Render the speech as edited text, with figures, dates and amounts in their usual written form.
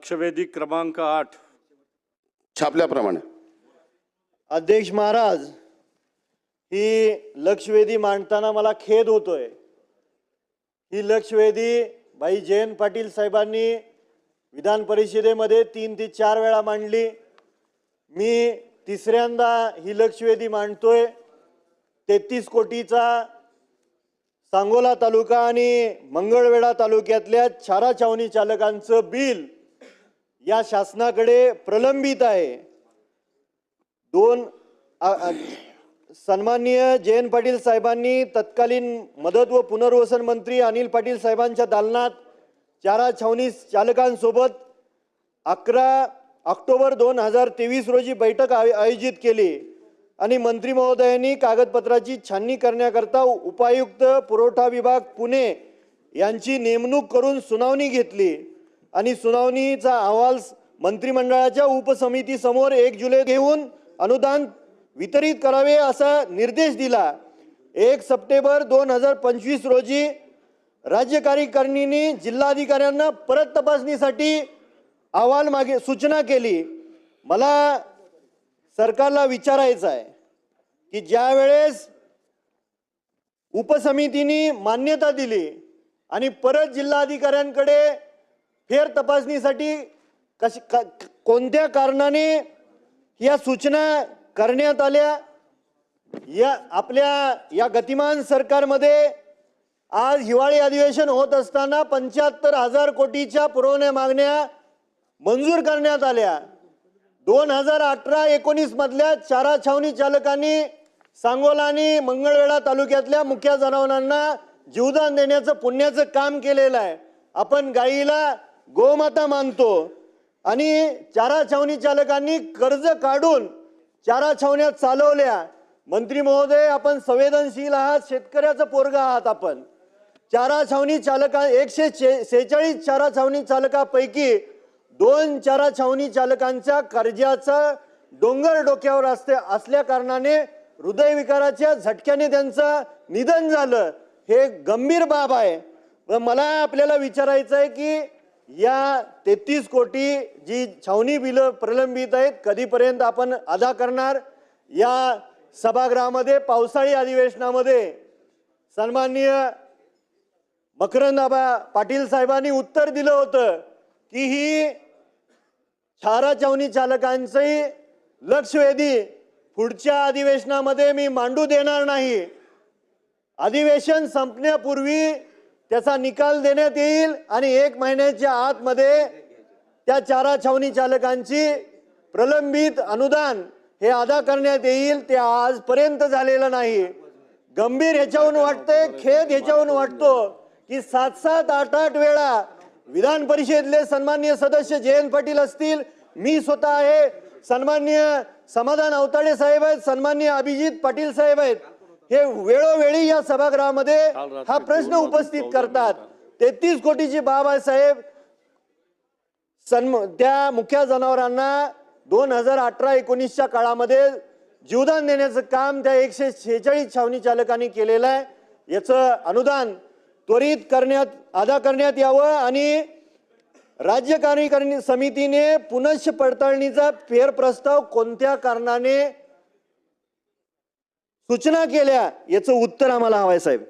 लक्षवेधी क्रमांक 8 छापल्याप्रमाणे अध्यक्ष महाराज, ही लक्षवेधी मांडताना मला खेद होतोय। ही लक्षवेधी भाई जयंत पाटील साहेबांनी विधान परिषदेमध्ये 3 ते 4 वेळा मांडली। मी तिसऱ्यांदा ही लक्षवेधी मांडतोय। 33 कोटीचा सांगोला तालुका आणि मंगळवेढा तालुक्यातल्या चारा छावणी चालकांचं बिल या शासनाकडे प्रलंबित आहे। सन्माननीय जयंत पाटील साहेबांनी तत्कालीन मदत व पुनर्वसन मंत्री अनिल पाटील साहेबांच्या दालनात चारा छावणी चालकांसोबत 11 ऑक्टोबर 2023 रोजी बैठक आयोजित केली आणि मंत्री महोदयांनी कागदपत्राची छाननी करण्याकरता उपायुक्त पुरवठा विभाग पुणे यांची नेमणूक करून सुनावणी घेतली आणि सुनावणीचा अहवाल मंत्रिमंडळाच्या उपसमिती समोर 1 जुलै घेऊन अनुदान वितरित करावे असा निर्देश दिला। 1 सप्टेंबर 2025 रोजी राज्य कार्यकारिणीने जिल्हाधिकाऱ्यांना परत तपासणीसाठी अहवाल मागे सूचना केली। मला सरकारला विचारायचं आहे की ज्या वेळेस उपसमितीने मान्यता दिली आणि परत जिल्हाधिकाऱ्यांकडे फेर तपासणीसाठी कोणत्या कारणाने या सूचना करण्यात आल्या, या आपल्या या गतिमान सरकारमध्ये आज हिवाळी अधिवेशन होत असताना 75,000 कोटीच्या पुरवण्या मागण्या मंजूर करण्यात आल्या। 2018-19 मधल्या चारा छावणी चालकांनी सांगोला आणि मंगळवेढा तालुक्यातल्या मुख्य जनावरांना जीवदान देण्याचं पुण्याचं काम केलेलं आहे। आपण गाईला गोमाता मानतो आणि चारा छावणी चालकांनी कर्ज काढून चारा छावण्या चालवल्या। मंत्री महोदय, आपण संवेदनशील आहात, शेतकऱ्याचं पोरगा आहात आपण। चारा छावणी चालका 146 चारा छावणी चालकापैकी 2 चारा छावणी चालकांच्या कर्जाचा डोंगर डोक्यावर असल्या कारणाने हृदयविकाराच्या झटक्याने त्यांचं निधन झालं। हे गंभीर बाब आहे व मला आपल्याला विचारायचं आहे की या 33 कोटी जी छावणी बिलं प्रलंबित आहेत कधीपर्यंत आपण अदा करणार? या सभागृहामध्ये पावसाळी अधिवेशनामध्ये सन्माननीय मकरंदआबा पाटील साहेबांनी उत्तर दिलं होतं की ही चारा छावणी चालकांची लक्षवेधी पुढच्या अधिवेशनामध्ये मी मांडू देणार नाही। अधिवेशन संपण्यापूर्वी त्याचा निकाल देण्यात येईल आणि 1 महिन्याच्या आतमध्ये त्या चारा छावणी चालकांची प्रलंबित अनुदान हे अदा करण्यात येईल। ते आजपर्यंत झालेलं नाही। गंभीर ह्याच्यावरून वाटतंय, खेद ह्याच्यावरून वाटतो की 7-7, 8-8 वेळा विधान परिषदेतले सन्माननीय सदस्य जयंत पाटील असतील, मी स्वतः आहे, सन्माननीय समाधान अवताडे साहेब आहेत, सन्माननीय अभिजित पाटील साहेब आहेत, हे वेळोवेळी या सभागृहामध्ये हा प्रश्न उपस्थित करतात। 33 कोटीची बाब आहे साहेब। त्या मुख्य जनावरांना 2018-19च्या काळामध्ये जीवदान देण्याचं काम त्या 146 छावणी चालकांनी केलेलं आहे। याचं अनुदान त्वरित अदा करण्यात यावं आणि राज्य कार्यकारिणी समितीने पुनश्च पडताळणीचा फेरप्रस्ताव कोणत्या कारणाने सूचना केल्या याचं उत्तर आम्हाला हवंय साहेब।